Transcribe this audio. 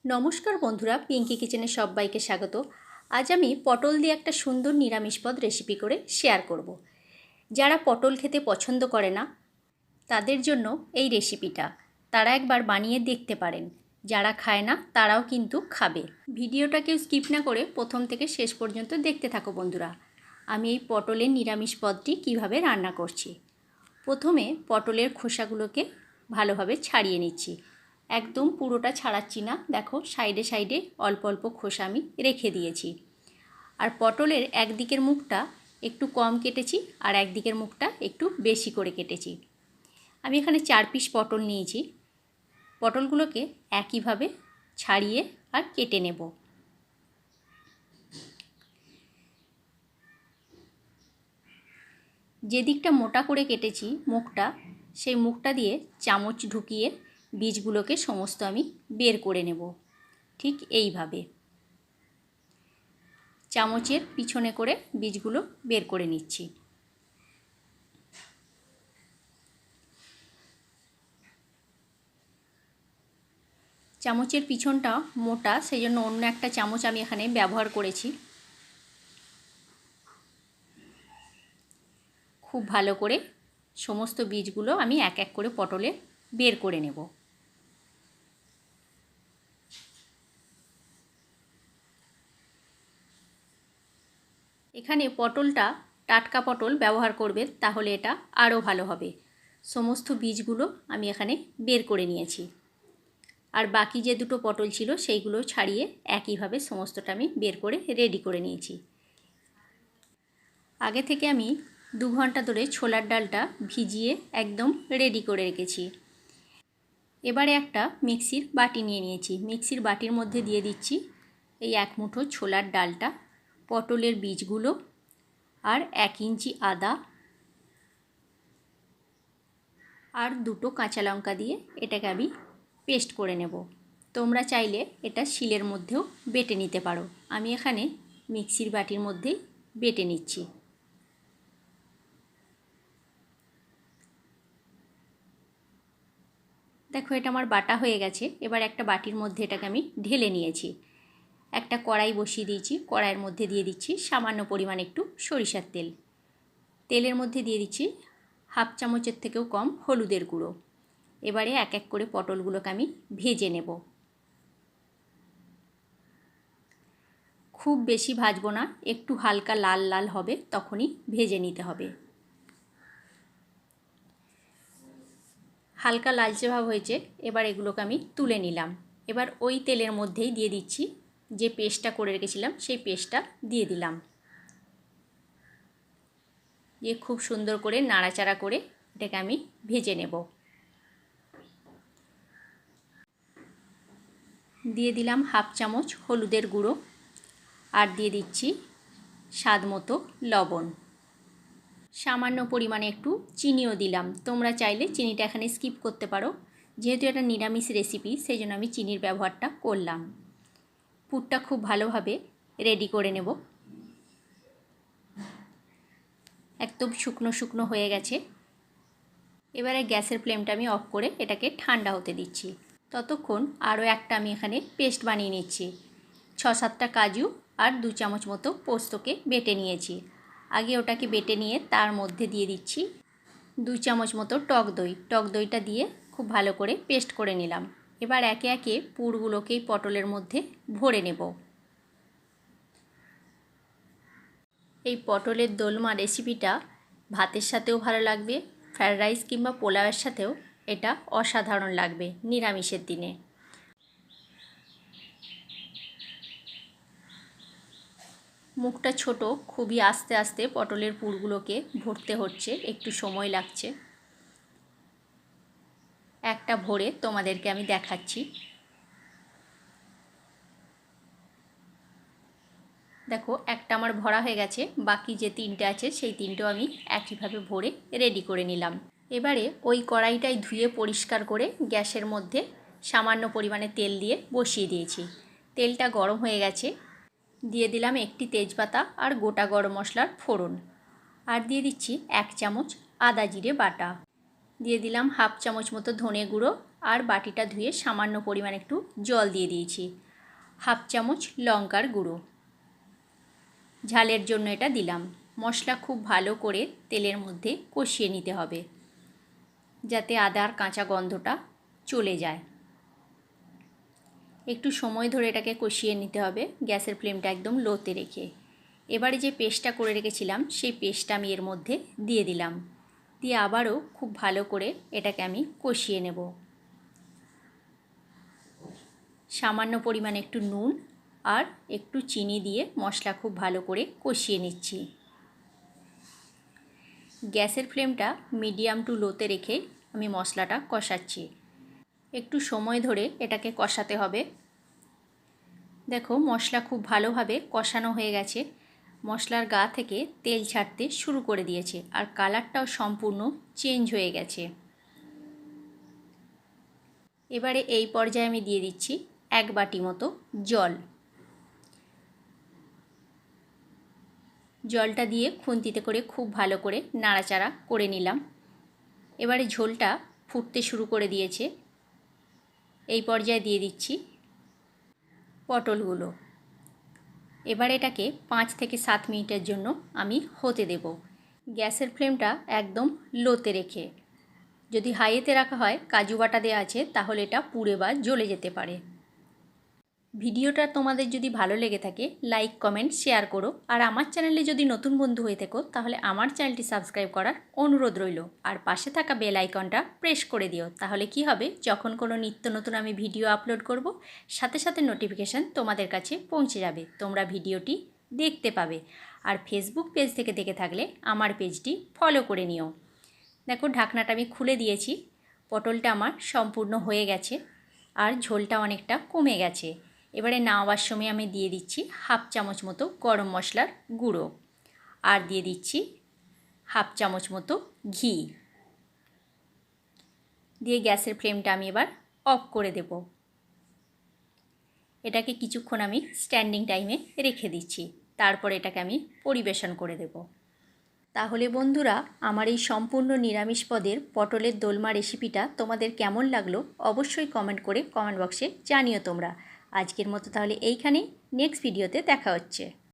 নমস্কার বন্ধুরা, পিঙ্কি কিচেনে সবাইকে স্বাগত। আজ আমি পটল দিয়ে একটা সুন্দর নিরামিষ পদ রেসিপি করে শেয়ার করব। যারা পটল খেতে পছন্দ করে না তাদের জন্য এই রেসিপিটা, তারা একবার বানিয়ে দেখতে পারেন। যারা খায় না তারাও কিন্তু খাবে। ভিডিওটা কেউ স্কিপ না করে প্রথম থেকে শেষ পর্যন্ত দেখতে থাকো বন্ধুরা। আমি এই পটলের নিরামিষ পদটি কিভাবে রান্না করছি। প্রথমে পটলের খোসাগুলোকে ভালোভাবে ছাড়িয়ে নিচ্ছি। একদম পুরোটা ছাড়াচ্ছি না, দেখো সাইডে সাইডে অল্প অল্প খোসা আমি রেখে দিয়েছি। আর পটলের একদিকের মুখটা একটু কম কেটেছি আর একদিকের মুখটা একটু বেশি করে কেটেছি। আমি এখানে 4 পিস পটল নিয়েছি। পটলগুলোকে একইভাবে ছাড়িয়ে আর কেটে নেব। যে দিকটা মোটা করে কেটেছি মুখটা, সেই মুখটা দিয়ে চামচ ঢুকিয়ে বীজগুলোকে সমস্ত আমি বের করে নেব। ঠিক এইভাবে চামচের পিছনে করে বীজগুলো বের করে নিচ্ছি। চামচের পিছনটা মোটা, সেই জন্য অন্য একটা চামচ আমি এখানে ব্যবহার করেছি। খুব ভালো করে সমস্ত বীজগুলো আমি এক এক করে পটলে বের করে নেব। এখানে পটলটা টাটকা পটল ব্যবহার করবে, তাহলে এটা আরও ভালো হবে। সমস্ত বীজগুলো আমি এখানে বের করে নিয়েছি। আর বাকি যে দুটো পটল ছিল সেইগুলো ছাড়িয়ে একইভাবে সমস্তটা আমি বের করে রেডি করে নিয়েছি। আগে থেকে আমি 2 ঘন্টা ধরে ছোলার ডালটা ভিজিয়ে একদম রেডি করে রেখেছি। এবারে একটা মিক্সির বাটি নিয়ে নিয়েছি। মিক্সির বাটির মধ্যে দিয়ে দিচ্ছি এই 1 মুঠো ছোলার ডালটা, পটলের বীজগুলো আর 1 ইঞ্চি আদা আর 2টো কাঁচা লঙ্কা দিয়ে এটাকে আমি পেস্ট করে নেব। তোমরা চাইলে এটা শিলের মধ্যেও বেটে নিতে পারো। আমি এখানে মিক্সির বাটির মধ্যেই বেটে নিচ্ছি। দেখো এটা আমার বাটা হয়ে গেছে। এবার একটা বাটির মধ্যে এটাকে আমি ঢেলে নিয়েছি। একটা কড়াই বসিয়ে দিয়েছি। কড়াইয়ের মধ্যে দিয়ে দিচ্ছি সামান্য পরিমাণ একটু সরিষার তেল। তেলের মধ্যে দিয়ে দিচ্ছি 1/2 চামচের থেকেও কম হলুদের গুঁড়ো। এবারে এক এক করে পটলগুলোকে আমি ভেজে নেব। খুব বেশি ভাজবো না, একটু হালকা লাল লাল হবে তখনই ভেজে নিতে হবে। হালকা লালচে ভাব হয়েছে, এবার এগুলোকে আমি তুলে নিলাম। এবার ওই তেলের মধ্যেই দিয়ে দিচ্ছি যে পেস্টটা করে রেখেছিলাম, সেই পেস্টটা দিয়ে দিলাম। দিয়ে খুব সুন্দর করে নাড়াচাড়া করে এটাকে আমি ভেজে নেব। দিয়ে দিলাম 1/2 চামচ হলুদের গুঁড়ো আর দিয়ে দিচ্ছি স্বাদ মতো লবণ। সামান্য পরিমাণে একটু চিনিও দিলাম। তোমরা চাইলে চিনিটা এখানে স্কিপ করতে পারো। যেহেতু এটা নিরামিষ রেসিপি সেই জন্য আমি চিনির ব্যবহারটা করলাম। পুরটা খুব ভালোভাবে রেডি করে নেব। একদম শুকনো শুকনো হয়ে গেছে। এবারে গ্যাসের ফ্লেমটা আমি অফ করে এটাকে ঠান্ডা হতে দিচ্ছি। ততক্ষণ আরও একটা আমি এখানে পেস্ট বানিয়ে নিচ্ছি। 6-7টা কাজু আর 2 চামচ মতো পোস্তকে বেটে নিয়েছি। আগে ওটাকে বেটে নিয়ে তার মধ্যে দিয়ে দিচ্ছি 2 চামচ মতো টক দই। টক দইটা দিয়ে খুব ভালো করে পেস্ট করে নিলাম। এবার একে একে পুরগুলোকেই পটলের মধ্যে ভরে নেব। এই পটলের দোলমা রেসিপিটা ভাতের সাথেও ভালো লাগবে, ফ্রায়েড রাইস কিংবা পোলাওয়ের সাথেও এটা অসাধারণ লাগবে নিরামিষের দিনে। মুখটা ছোট, খুবই আস্তে আস্তে পটলের পুরগুলোকে ভরতে হচ্ছে, একটু সময় লাগছে। একটা ভরে তোমাদেরকে আমি দেখাচ্ছি। দেখো একটা আমার ভরা হয়ে গেছে, বাকি যে 3টে আছে সেই 3টেও আমি একইভাবে ভরে রেডি করে নিলাম। এবারে ওই কড়াইটাই ধুয়ে পরিষ্কার করে গ্যাসের মধ্যে সামান্য পরিমাণে তেল দিয়ে বসিয়ে দিয়েছি। তেলটা গরম হয়ে গেছে। দিয়ে দিলাম একটি তেজপাতা আর গোটা গরম মশলার ফোড়ন, আর দিয়ে দিচ্ছি 1 চামচ আদা জিরে বাটা। দিয়ে দিলাম 1/2 চামচ মতো ধনে গুঁড়ো আর বাটিটা ধুয়ে সামান্য পরিমাণ একটু জল দিয়ে দিয়েছি। হাফ চামচ লঙ্কার গুঁড়ো, ঝালের জন্য এটা দিলাম। মশলা খুব ভালো করে তেলের মধ্যে কষিয়ে নিতে হবে, যাতে আদার কাঁচা গন্ধটা চলে যায়। একটু সময় ধরে এটাকে কষিয়ে নিতে হবে, গ্যাসের ফ্লেমটা একদম লোতে রেখে। এবারে যে পেস্টটা করে রেখেছিলাম সেই পেস্টটা আমি এর মধ্যে দিয়ে দিলাম, দিয়ে আবারও খুব ভালো করে এটাকে আমি কষিয়ে নেব। সামান্য পরিমাণে একটু নুন আর একটু চিনি দিয়ে মশলা খুব ভালো করে কষিয়ে নিচ্ছি। গ্যাসের ফ্লেমটা মিডিয়াম টু লোতে রেখে আমি মশলাটা কষাচ্ছি। একটু সময় ধরে এটাকে কষাতে হবে। দেখো মশলা খুব ভালোভাবে কষানো হয়ে গেছে, মশলার গা থেকে তেল ছাড়তে শুরু করে দিয়েছে আর কালারটাও সম্পূর্ণ চেঞ্জ হয়ে গেছে। এবারে এই পর্যায়ে আমি দিয়ে দিচ্ছি 1 বাটি মতো জল। জলটা দিয়ে খুন্তিতে করে খুব ভালো করে নাড়াচাড়া করে নিলাম। এবারে ঝোলটা ফুটতে শুরু করে দিয়েছে। এই পর্যায়ে দিয়ে দিচ্ছি পটলগুলো। এবার এটাকে 5 থেকে 7 মিনিটের জন্য আমি হতে দেব, গ্যাসের ফ্লেমটা একদম লোতে রেখে। যদি হাইতে রাখা হয়, কাজু বাটা দেওয়া আছে, তাহলে এটা পুড়ে বা জ্বলে যেতে পারে। ভিডিওটা তোমাদের যদি ভালো লেগে থাকে লাইক কমেন্ট শেয়ার করো, আর আমার চ্যানেলে যদি নতুন বন্ধু হয়ে থাকো তাহলে আমার চ্যানেলটি সাবস্ক্রাইব করার অনুরোধ রইল, আর পাশে থাকা বেল আইকনটা প্রেস করে দিও। তাহলে কি হবে, যখন কোনো নিত্য নতুন আমি ভিডিও আপলোড করব সাথে সাথে নোটিফিকেশান তোমাদের কাছে পৌঁছে যাবে, তোমরা ভিডিওটি দেখতে পাবে। আর ফেসবুক পেজ থেকে দেখে থাকলে আমার পেজটি ফলো করে নিও। দেখো ঢাকনাটা আমি খুলে দিয়েছি, পটলটা আমার সম্পূর্ণ হয়ে গেছে আর ঝোলটা অনেকটা কমে গেছে। এবারে নামাবার সময় আমি দিয়ে দিচ্ছি হাফ চামচ মতো গরম মশলার গুঁড়ো, আর দিয়ে দিচ্ছি হাফ চামচ মতো ঘি, দিয়ে গ্যাসের ফ্লেমটা আমি এবার অফ করে দেব। এটাকে কিছুক্ষণ আমি স্ট্যান্ডিং টাইমে রেখে দিচ্ছি, তারপর এটাকে আমি পরিবেশন করে দেব। তাহলে বন্ধুরা, আমার এই সম্পূর্ণ নিরামিষ পদের পটলের দোলমা রেসিপিটা তোমাদের কেমন লাগলো অবশ্যই কমেন্ট করে কমেন্ট বক্সে জানিও তোমরা। আজকের মতো তাহলে এইখানেই, নেক্সট ভিডিওতে দেখা হচ্ছে।